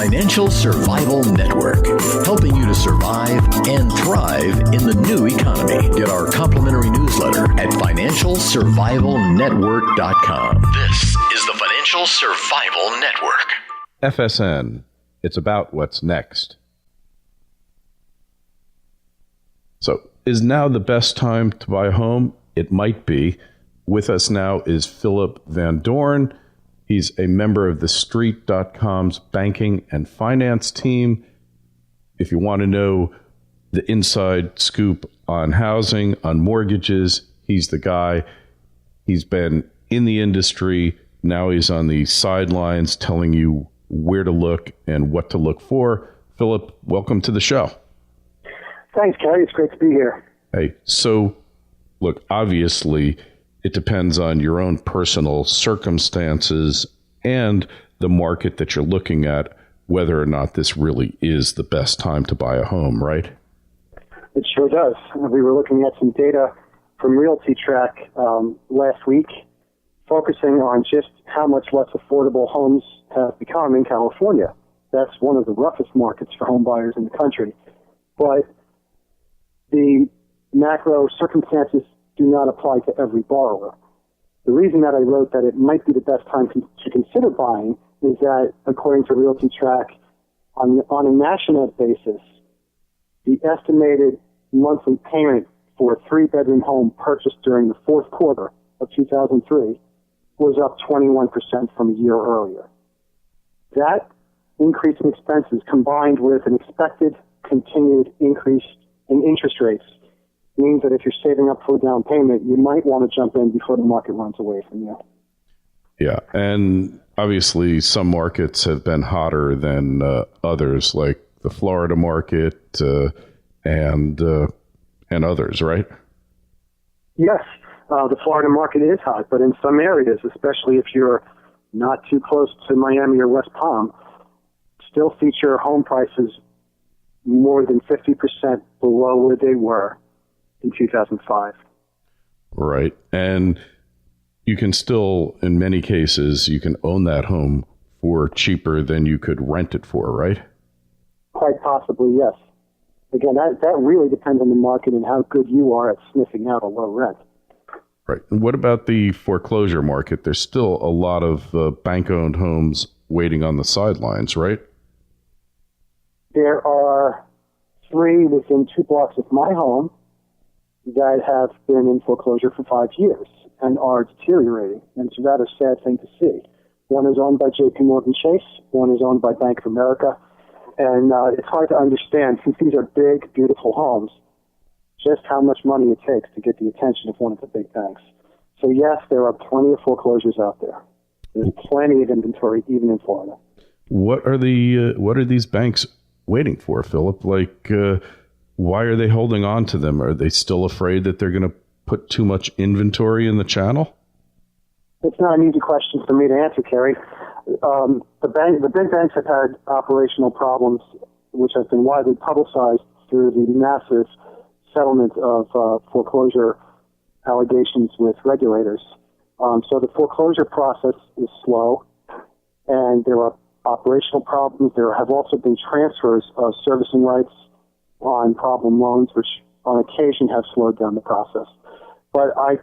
Financial Survival Network, helping you to survive and thrive in the new economy. Get our complimentary newsletter at financialsurvivalnetwork.com. This is the Financial Survival Network. FSN, it's about what's next. So, is now the best time to buy a home? It might be. With us now is Phillip van Doorn. He's a member of the Street.com's banking and finance team. If you want to know the inside scoop on housing, on mortgages, he's the guy. He's been in the industry. Now he's on the sidelines telling you where to look and what to look for. Phillip, welcome to the show. Thanks, Kerry. It's great to be here. Hey, so look, obviously, it depends on your own personal circumstances and the market that you're looking at, whether or not this really is the best time to buy a home, right? It sure does. We were looking at some data from Realty Track last week, focusing on just how much less affordable homes have become in California. That's one of the roughest markets for home buyers in the country. But the macro circumstances do not apply to every borrower. The reason that I wrote that it might be the best time to consider buying is that, according to Realty Track, on a national basis, the estimated monthly payment for a three-bedroom home purchased during the fourth quarter of 2003 was up 21% from a year earlier. That increase in expenses, combined with an expected continued increase in interest rates, means that if you're saving up for a down payment, you might want to jump in before the market runs away from you. Yeah, and obviously some markets have been hotter than others, like the Florida market and others, right? Yes, the Florida market is hot, but in some areas, especially if you're not too close to Miami or West Palm, still feature home prices more than 50% below where they were in 2005. Right. And you can still, in many cases, you can own that home for cheaper than you could rent it for, right? Quite possibly, yes. Again, that really depends on the market and how good you are at sniffing out a low rent. Right. And what about the foreclosure market? There's still a lot of bank-owned homes waiting on the sidelines, right? There are 3 within 2 blocks of my home that have been in foreclosure for 5 years and are deteriorating. And it's a rather sad thing to see. One is owned by J.P. Morgan Chase. One is owned by Bank of America. And it's hard to understand, since these are big, beautiful homes, just how much money it takes to get the attention of one of the big banks. So yes, there are plenty of foreclosures out there. There's plenty of inventory, even in Florida. What are these banks waiting for, Phillip? Like, why are they holding on to them? Are they still afraid that they're going to put too much inventory in the channel? It's not an easy question for me to answer, Kerry. The big banks have had operational problems, which have been widely publicized through the massive settlement of foreclosure allegations with regulators. So the foreclosure process is slow, and there are operational problems. There have also been transfers of servicing rights on problem loans, which on occasion have slowed down the process. But I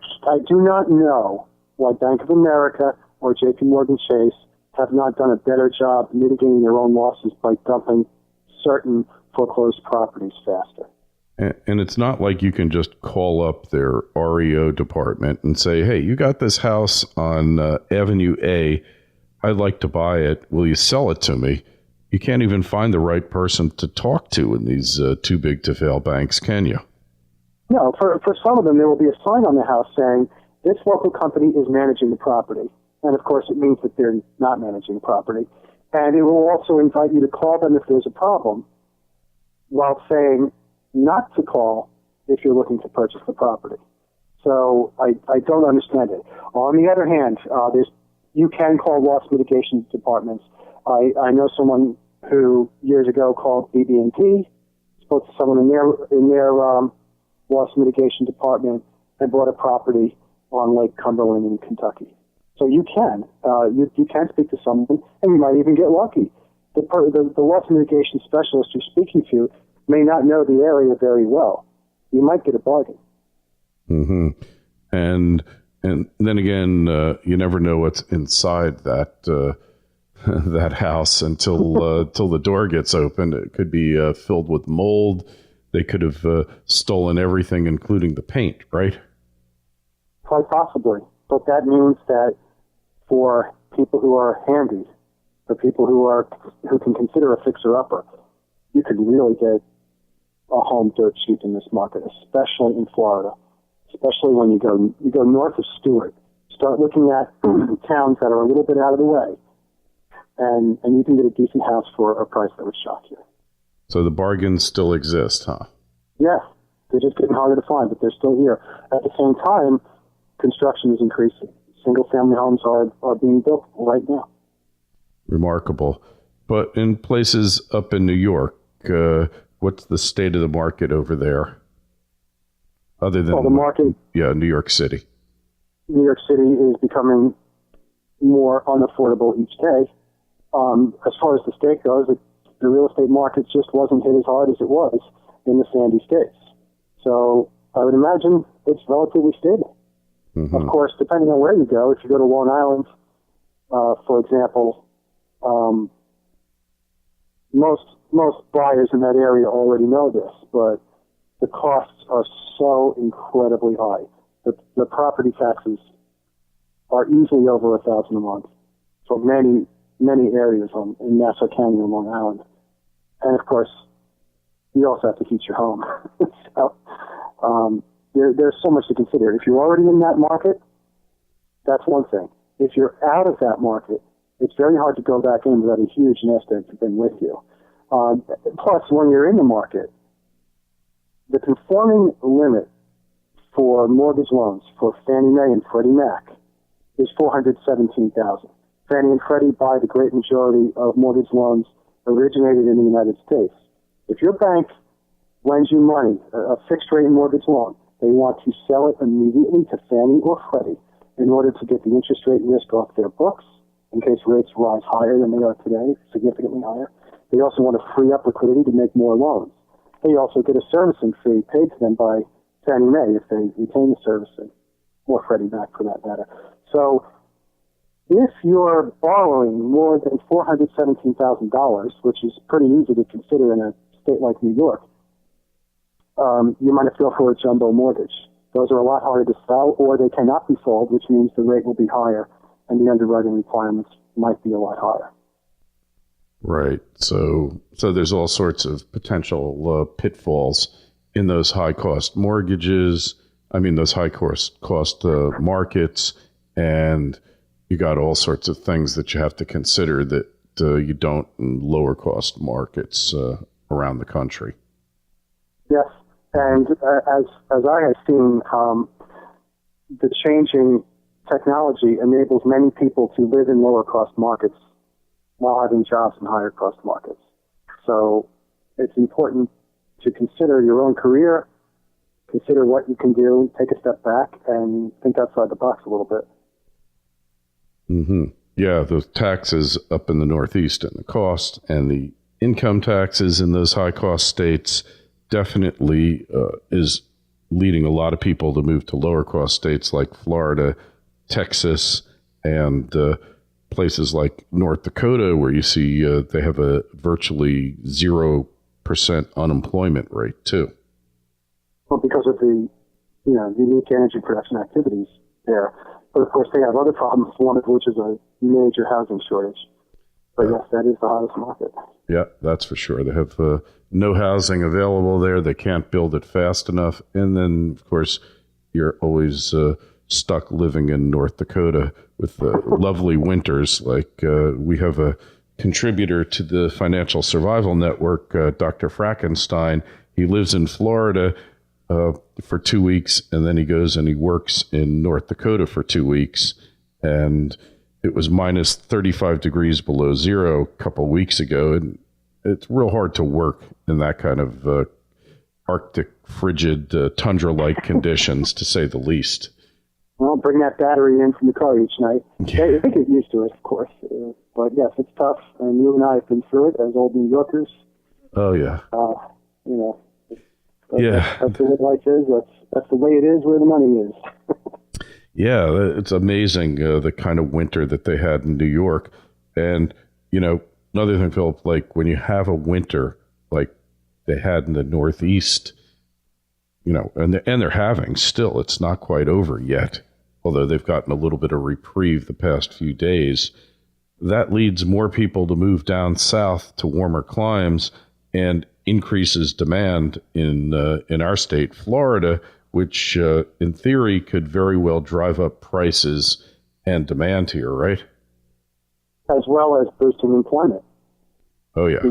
do not know why Bank of America or J.P. Morgan Chase have not done a better job mitigating their own losses by dumping certain foreclosed properties faster. And it's not like you can just call up their REO department and say, hey, you got this house on Avenue A. I'd like to buy it. Will you sell it to me? You can't even find the right person to talk to in these too big to fail banks, can you? No, for some of them, there will be a sign on the house saying, this local company is managing the property. And of course, it means that they're not managing the property. And it will also invite you to call them if there's a problem, while saying not to call if you're looking to purchase the property. So I don't understand it. On the other hand, you can call loss mitigation departments. I know someone who years ago called BB&T, spoke to someone in their loss mitigation department, and bought a property on Lake Cumberland in Kentucky. So you can speak to someone, and you might even get lucky. the loss mitigation specialist you're speaking to may not know the area very well. You might get a bargain. Mm-hmm. And then again, you never know what's inside that that house until till the door gets opened. It could be filled with mold. They could have stolen everything, including the paint, right? Quite possibly. But that means that for people who are handy, for people who can consider a fixer-upper, you could really get a home dirt cheap in this market, especially in Florida. Especially when you go north of Stewart. Start looking at towns that are a little bit out of the way, and you can get a decent house for a price that would shock you. So the bargains still exist, huh? Yeah. They're just getting harder to find, but they're still here. At the same time, construction is increasing. Single-family homes are being built right now. Remarkable. But in places up in New York, what's the state of the market over there? Other than the market, New York City. New York City is becoming more unaffordable each day. As far as the state goes, the real estate market just wasn't hit as hard as it was in the Sandy states. So I would imagine it's relatively stable. Mm-hmm. Of course, depending on where you go, if you go to Long Island, for example, most buyers in that area already know this, but the costs are so incredibly high. The property taxes are easily over $1,000 a month for many areas in Nassau County and Long Island. And of course, you also have to heat your home. So there's so much to consider. If you're already in that market, that's one thing. If you're out of that market, it's very hard to go back in without a huge nest egg to bring with you. Plus, when you're in the market, the conforming limit for mortgage loans for Fannie Mae and Freddie Mac is $417,000. Fannie and Freddie buy the great majority of mortgage loans originated in the United States. If your bank lends you money, a fixed-rate mortgage loan, they want to sell it immediately to Fannie or Freddie in order to get the interest rate risk off their books in case rates rise higher than they are today, significantly higher. They also want to free up liquidity to make more loans. They also get a servicing fee paid to them by Fannie Mae if they retain the servicing, or Freddie Mac for that matter. So if you're borrowing more than $417,000, which is pretty easy to consider in a state like New York, you might have to go for a jumbo mortgage. Those are a lot harder to sell, or they cannot be sold, which means the rate will be higher and the underwriting requirements might be a lot higher. Right. So there's all sorts of potential pitfalls in those high-cost mortgages. I mean, those high-cost markets, and you got all sorts of things that you have to consider that you don't in lower-cost markets around the country. Yes, and as I have seen, the changing technology enables many people to live in lower-cost markets while having jobs in higher-cost markets. So it's important to consider your own career, consider what you can do, take a step back, and think outside the box a little bit. Mm-hmm. Yeah, the taxes up in the Northeast and the cost and the income taxes in those high-cost states definitely is leading a lot of people to move to lower-cost states like Florida, Texas, and places like North Dakota, where you see they have a virtually 0% unemployment rate too. Well, because of the unique energy production activities there, but of course they have other problems. One of which is a major housing shortage. But yes, that is the hottest market. Yeah, that's for sure. They have no housing available there. They can't build it fast enough, and then of course you're always stuck living in North Dakota with lovely winters. Like we have a contributor to the Financial Survival Network, Dr. Frankenstein. He lives in Florida for 2 weeks, and then he goes and he works in North Dakota for 2 weeks. And it was minus 35 degrees below zero a couple weeks ago, and it's real hard to work in that kind of Arctic, frigid, tundra-like conditions, to say the least. Well, bring that battery in from the car each night. Yeah. They get used to it, of course. But yes, it's tough, and you and I have been through it as old New Yorkers. Oh, yeah. That's the way life is. That's the way it is where the money is. Yeah, it's amazing the kind of winter that they had in New York. And, another thing, Philip, like when you have a winter like they had in the Northeast, and they're having still, it's not quite over yet, although they've gotten a little bit of reprieve the past few days. That leads more people to move down south to warmer climes and increases demand in our state, Florida, which in theory could very well drive up prices and demand here, right? As well as boosting employment. Oh, yeah.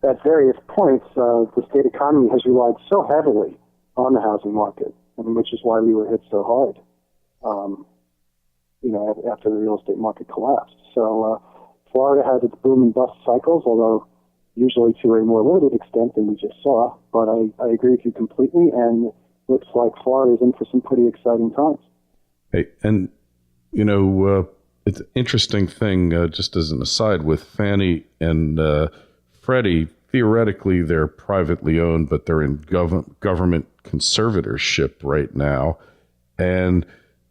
At various points, the state economy has relied so heavily on the housing market, which is why we were hit so hard, after the real estate market collapsed. So Florida has its boom and bust cycles, although usually to a more limited extent than we just saw. But I agree with you completely, and looks like Florida is in for some pretty exciting times. Hey, and, it's an interesting thing, just as an aside, with Fannie and Freddie. Theoretically, they're privately owned, but they're in government conservatorship right now. And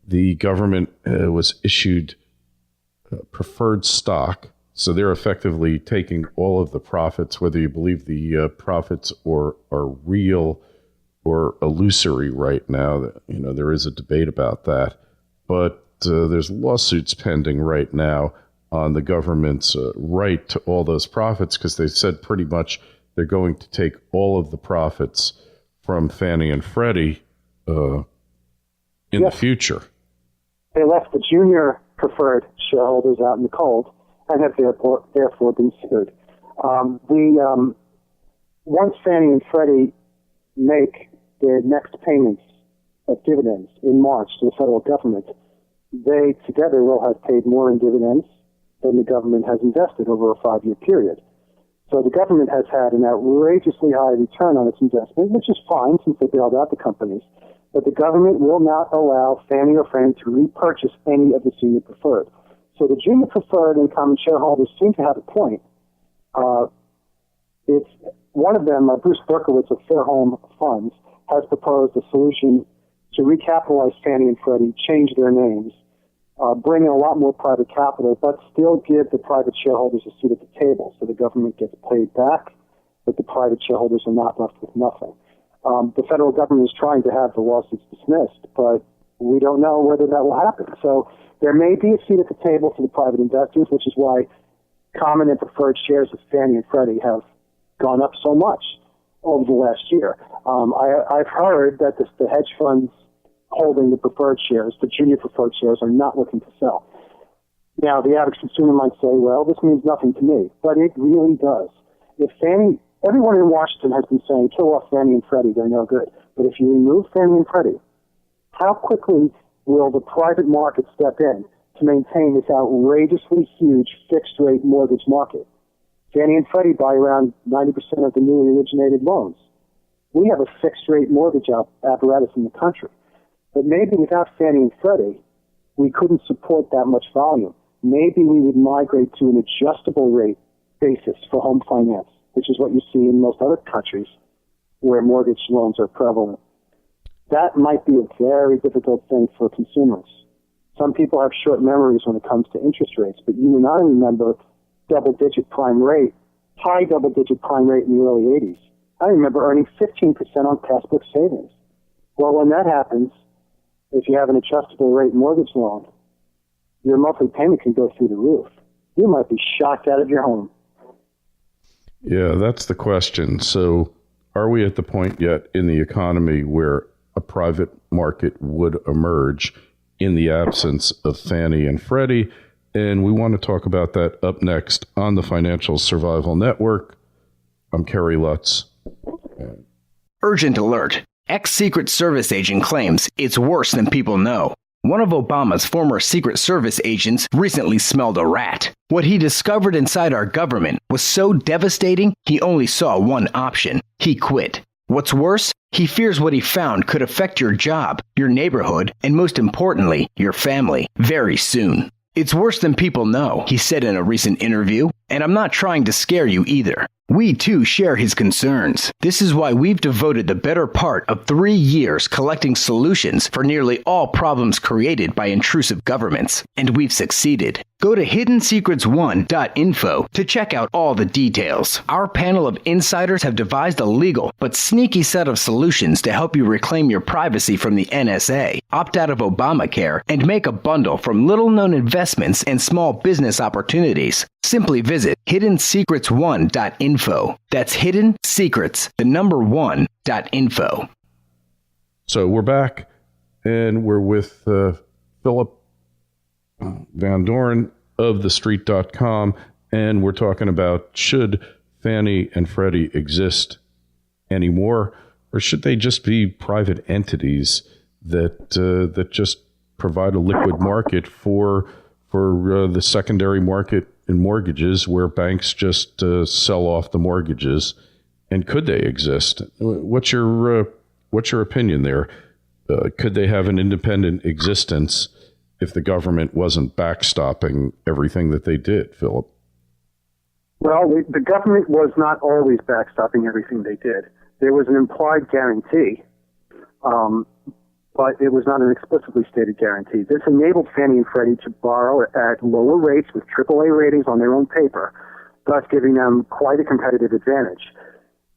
the government was issued preferred stock. So they're effectively taking all of the profits, whether you believe the profits are real or illusory right now. There is a debate about that. But there's lawsuits pending right now on the government's right to all those profits, because they said pretty much they're going to take all of the profits from Fannie and Freddie in the future. They left the junior preferred shareholders out in the cold and have therefore been sued. Once Fannie and Freddie make their next payments of dividends in March to the federal government, they together will have paid more in dividends than the government has invested over a 5-year period. So the government has had an outrageously high return on its investment, which is fine since they bailed out the companies. But the government will not allow Fannie or Freddie to repurchase any of the senior preferred. So the junior preferred and common shareholders seem to have a point. It's one of them, Bruce Berkowitz of Fair Home Funds, has proposed a solution to recapitalize Fannie and Freddie, change their names, bring in a lot more private capital, but still give the private shareholders a seat at the table. So the government gets paid back, but the private shareholders are not left with nothing. The federal government is trying to have the lawsuits dismissed, but we don't know whether that will happen. So there may be a seat at the table for the private investors, which is why common and preferred shares of Fannie and Freddie have gone up so much over the last year. I've heard that the hedge funds holding the preferred shares, the junior preferred shares, are not looking to sell. Now, the average consumer might say, well, this means nothing to me, but it really does. Everyone in Washington has been saying, kill off Fannie and Freddie, they're no good. But if you remove Fannie and Freddie, how quickly will the private market step in to maintain this outrageously huge fixed-rate mortgage market? Fannie and Freddie buy around 90% of the newly originated loans. We have a fixed-rate mortgage apparatus in the country. But maybe without Fannie and Freddie, we couldn't support that much volume. Maybe we would migrate to an adjustable rate basis for home finance, which is what you see in most other countries where mortgage loans are prevalent. That might be a very difficult thing for consumers. Some people have short memories when it comes to interest rates, but you and I remember double-digit prime rate, high double-digit prime rate in the early 80s. I remember earning 15% on passbook savings. Well, when that happens, if you have an adjustable rate mortgage loan, your monthly payment can go through the roof. You might be shocked out of your home. Yeah, that's the question. So are we at the point yet in the economy where a private market would emerge in the absence of Fannie and Freddie? And we want to talk about that up next on the Financial Survival Network. I'm Kerry Lutz. Urgent alert. Ex-Secret Service agent claims it's worse than people know. One of Obama's former Secret Service agents recently smelled a rat. What he discovered inside our government was so devastating, he only saw one option. He quit. What's worse, He fears what he found could affect your job, your neighborhood, and most importantly, your family, very soon. It's worse than people know, he said in a recent interview, and I'm not trying to scare you either. We too share his concerns. This is why we've devoted the better part of 3 years collecting solutions for nearly all problems created by intrusive governments, and we've succeeded. Go to hiddensecrets1.info to check out all the details. Our panel of insiders have devised a legal but sneaky set of solutions to help you reclaim your privacy from the NSA, opt out of Obamacare, and make a bundle from little-known investments and small business opportunities. Simply visit hiddensecrets1.info. That's Hidden Secrets, the number 1.info. So we're back, and we're with Phillip van Doorn of thestreet.com, and we're talking about, should Fannie and Freddie exist anymore, or should they just be private entities that just provide a liquid market for the secondary market in mortgages, where banks just sell off the mortgages? And could they exist? What's your opinion there? Could they have an independent existence if the government wasn't backstopping everything that they did, Phillip? Well, the government was not always backstopping everything they did. There was an implied guarantee, but it was not an explicitly stated guarantee. This enabled Fannie and Freddie to borrow at lower rates with AAA ratings on their own paper, thus giving them quite a competitive advantage.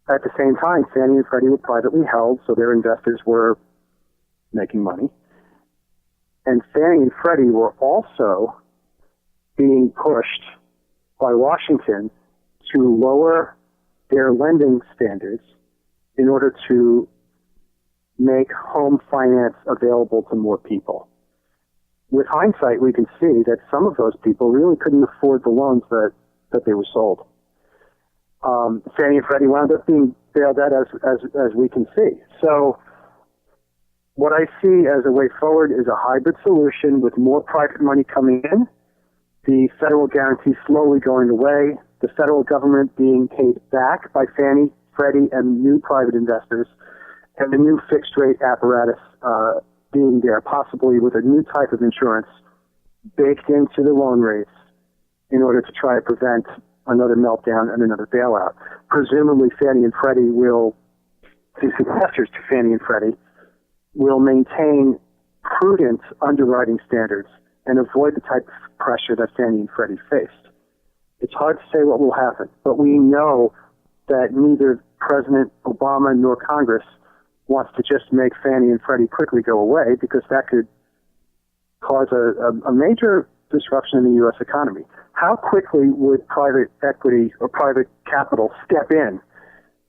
At the same time, Fannie and Freddie were privately held, so their investors were making money. And Fannie and Freddie were also being pushed by Washington to lower their lending standards in order to make home finance available to more people. With hindsight, we can see that some of those people really couldn't afford the loans that they were sold. Fannie and Freddie wound up being bailed out, as we can see. So what I see as a way forward is a hybrid solution with more private money coming in, the federal guarantee slowly going away, the federal government being paid back by Fannie, Freddie, and new private investors, and the new fixed rate apparatus being there, possibly with a new type of insurance baked into the loan rates in order to try to prevent another meltdown and another bailout. Presumably, Fannie and Freddie will, the successors to Fannie and Freddie, will maintain prudent underwriting standards and avoid the type of pressure that Fannie and Freddie faced. It's hard to say what will happen, but we know that neither President Obama nor Congress wants to just make Fannie and Freddie quickly go away, because that could cause a major disruption in the U.S. economy. How quickly would private equity or private capital step in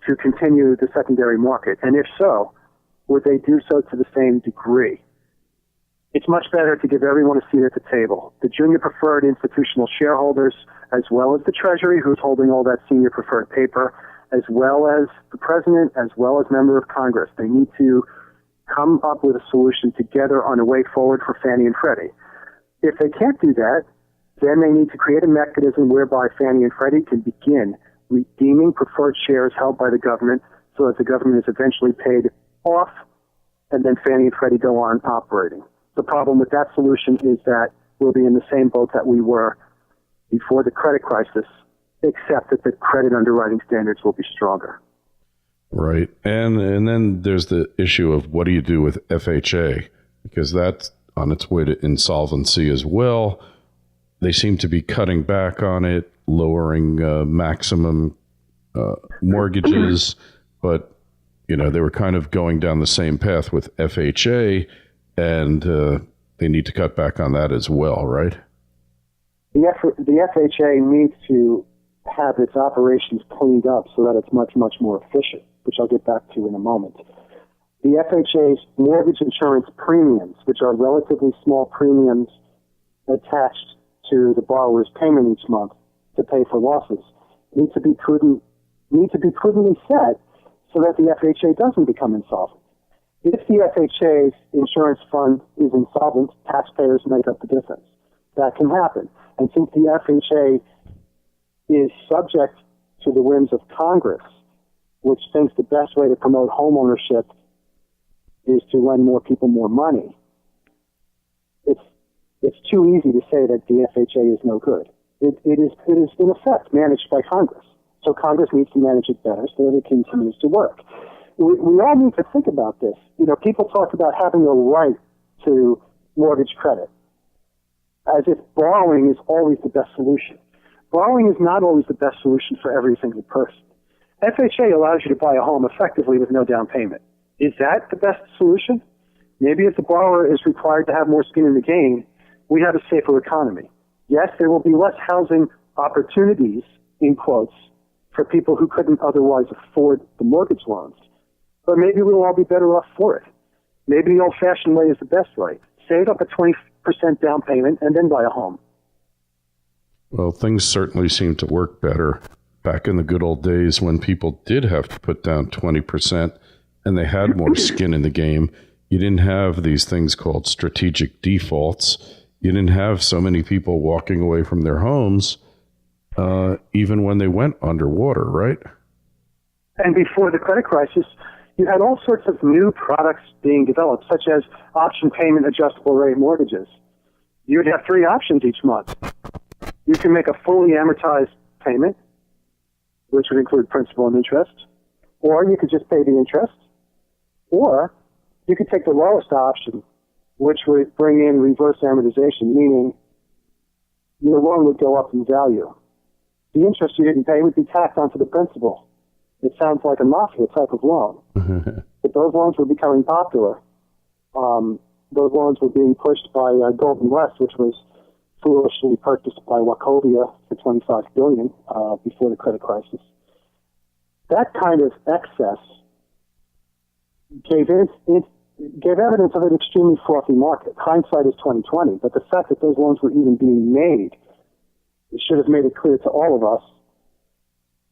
to continue the secondary market? And if so, would they do so to the same degree? It's much better to give everyone a seat at the table. The junior preferred institutional shareholders, as well as the Treasury, who's holding all that senior preferred paper, as well as the president, as well as member of Congress. They need to come up with a solution together on a way forward for Fannie and Freddie. If they can't do that, then they need to create a mechanism whereby Fannie and Freddie can begin redeeming preferred shares held by the government so that the government is eventually paid off, and then Fannie and Freddie go on operating. The problem with that solution is that we'll be in the same boat that we were before the credit crisis, except that the credit underwriting standards will be stronger. Right. And then there's the issue of what do you do with FHA, because that's on its way to insolvency as well. They seem to be cutting back on it, lowering maximum mortgages, but they were kind of going down the same path with FHA, and they need to cut back on that as well, right? The FHA needs to have its operations cleaned up so that it's much, much more efficient, which I'll get back to in a moment. The FHA's mortgage insurance premiums, which are relatively small premiums attached to the borrower's payment each month to pay for losses, need to be prudently set so that the FHA doesn't become insolvent. If the FHA's insurance fund is insolvent, taxpayers make up the difference. That can happen. And since the FHA is subject to the whims of Congress, which thinks the best way to promote homeownership is to lend more people more money, it's too easy to say that the FHA is no good. It is in effect managed by Congress. So Congress needs to manage it better so that it continues to work. We all need to think about this. People talk about having a right to mortgage credit as if borrowing is always the best solution. Borrowing is not always the best solution for every single person. FHA allows you to buy a home effectively with no down payment. Is that the best solution? Maybe if the borrower is required to have more skin in the game, we have a safer economy. Yes, there will be less housing opportunities, in quotes, for people who couldn't otherwise afford the mortgage loans. But maybe we'll all be better off for it. Maybe the old-fashioned way is the best way. Save up a 20% down payment and then buy a home. Well, things certainly seem to work better back in the good old days when people did have to put down 20% and they had more skin in the game. You didn't have these things called strategic defaults. You didn't have so many people walking away from their homes, even when they went underwater, right? And before the credit crisis, you had all sorts of new products being developed, such as option payment adjustable rate mortgages. You'd have 3 options each month. You can make a fully amortized payment, which would include principal and interest, or you could just pay the interest, or you could take the lowest option, which would bring in reverse amortization, meaning your loan would go up in value. The interest you didn't pay would be tacked onto the principal. It sounds like a mafia type of loan. But those loans were becoming popular. Those loans were being pushed by Golden West, which was foolishly purchased by Wachovia for $25 billion before the credit crisis. That kind of excess gave evidence of an extremely frothy market. Hindsight is 20/20, but the fact that those loans were even being made, it should have made it clear to all of us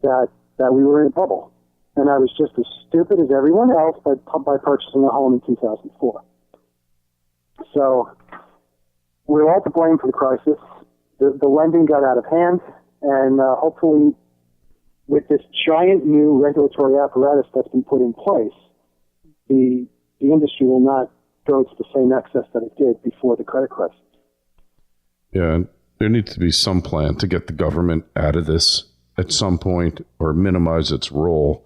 that we were in a bubble. And I was just as stupid as everyone else by purchasing a home in 2004. So we're all to blame for the crisis. The lending got out of hand, and hopefully with this giant new regulatory apparatus that's been put in place, the industry will not go to the same excess that it did before the credit crisis. Yeah, there needs to be some plan to get the government out of this at some point or minimize its role.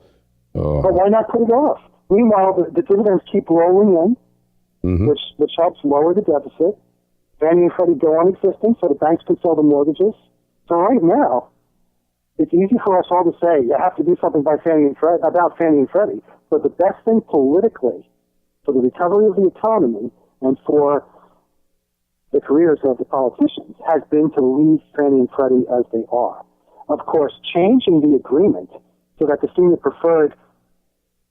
But why not put it off? Meanwhile, the dividends keep rolling in, which helps lower the deficit. Fannie and Freddie go on existing so the banks can sell the mortgages. So right now, it's easy for us all to say, you have to do something about Fannie and Freddie. But the best thing politically for the recovery of the economy and for the careers of the politicians has been to leave Fannie and Freddie as they are. Of course, changing the agreement so that the senior preferred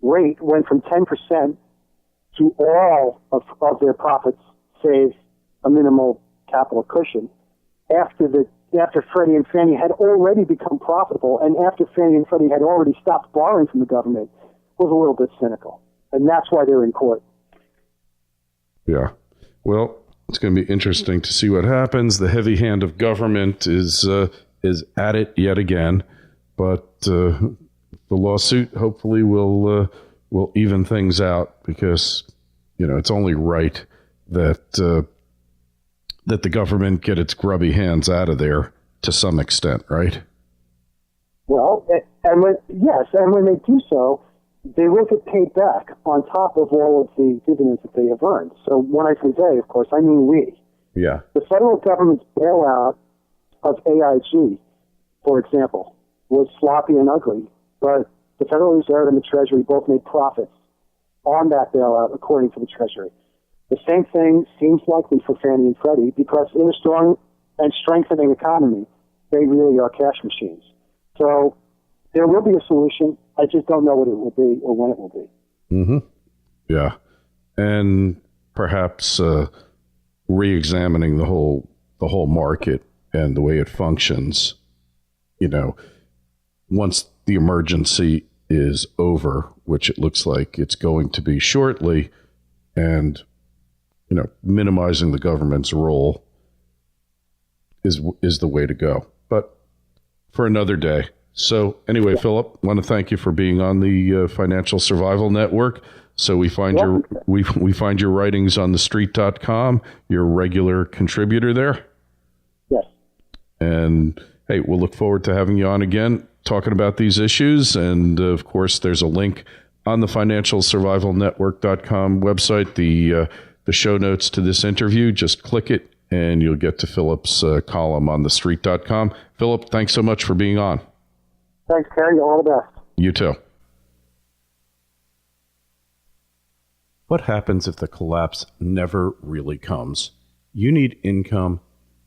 rate went from 10% to all of their profits, save a minimal capital cushion, after Freddie and Fannie had already become profitable and after Fannie and Freddie had already stopped borrowing from the government, was a little bit cynical. And that's why they're in court. Yeah. Well, it's going to be interesting to see what happens. The heavy hand of government is at it yet again, but the lawsuit hopefully will even things out because it's only right that the government get its grubby hands out of there to some extent, right? Well, and when they do so, they will get paid back on top of all of the dividends that they have earned. So when I say they, of course, I mean we. Yeah. The federal government's bailout of AIG, for example, was sloppy and ugly, but the Federal Reserve and the Treasury both made profits on that bailout, according to the Treasury. The same thing seems likely for Fannie and Freddie because in a strong and strengthening economy, they really are cash machines. So there will be a solution. I just don't know what it will be or when it will be. Mm-hmm. Yeah. And perhaps re-examining the whole market and the way it functions, once the emergency is over, which it looks like it's going to be shortly, and minimizing the government's role is the way to go. But for another day. So anyway, Philip, I want to thank you for being on the Financial Survival Network. So we find we find your writings on thestreet.com. You're a regular contributor there. Yes. And hey, we'll look forward to having you on again, talking about these issues. And of course, there's a link on the financialsurvivalnetwork.com website, the show notes to this interview. Just click it and you'll get to Philip's column on thestreet.com. Philip, thanks so much for being on. Thanks, Kerry. All the best. You too. What happens if the collapse never really comes? You need income,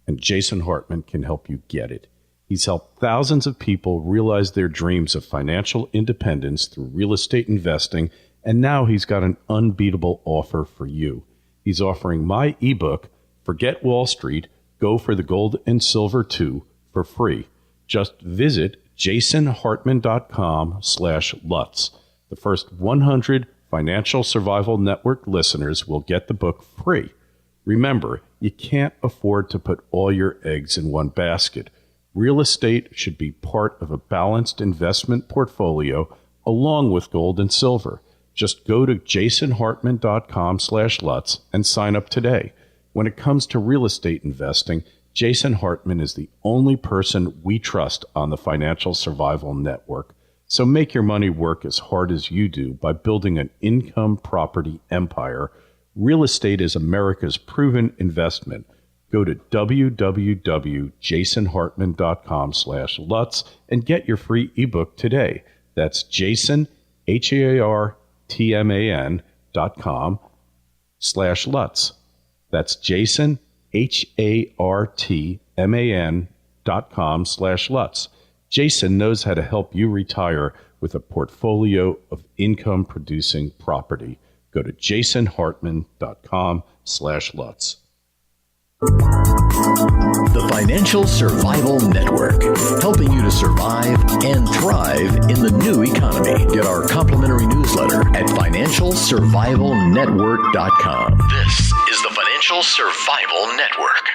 and Jason Hartman can help you get it. He's helped thousands of people realize their dreams of financial independence through real estate investing, and now he's got an unbeatable offer for you. He's offering my ebook, Forget Wall Street, Go for the Gold and Silver Too, for free. Just visit jasonhartman.com/Lutz. The first 100 Financial Survival Network listeners will get the book free. Remember, you can't afford to put all your eggs in one basket. Real estate should be part of a balanced investment portfolio along with gold and silver. Just go to jasonhartman.com/Lutz and sign up today. When it comes to real estate investing, Jason Hartman is the only person we trust on the Financial Survival Network. So make your money work as hard as you do by building an income property empire. Real estate is America's proven investment. Go to www.jasonhartman.com/Lutz and get your free ebook today. That's Jason, HARTMAN.com/Lutz. That's Jason, HARTMAN.com/Lutz. Jason knows how to help you retire with a portfolio of income-producing property. Go to jasonhartman.com/Lutz. The Financial Survival Network, helping you to survive and thrive in the new economy. Get our complimentary newsletter at financialsurvivalnetwork.com. This is the Financial Survival Network.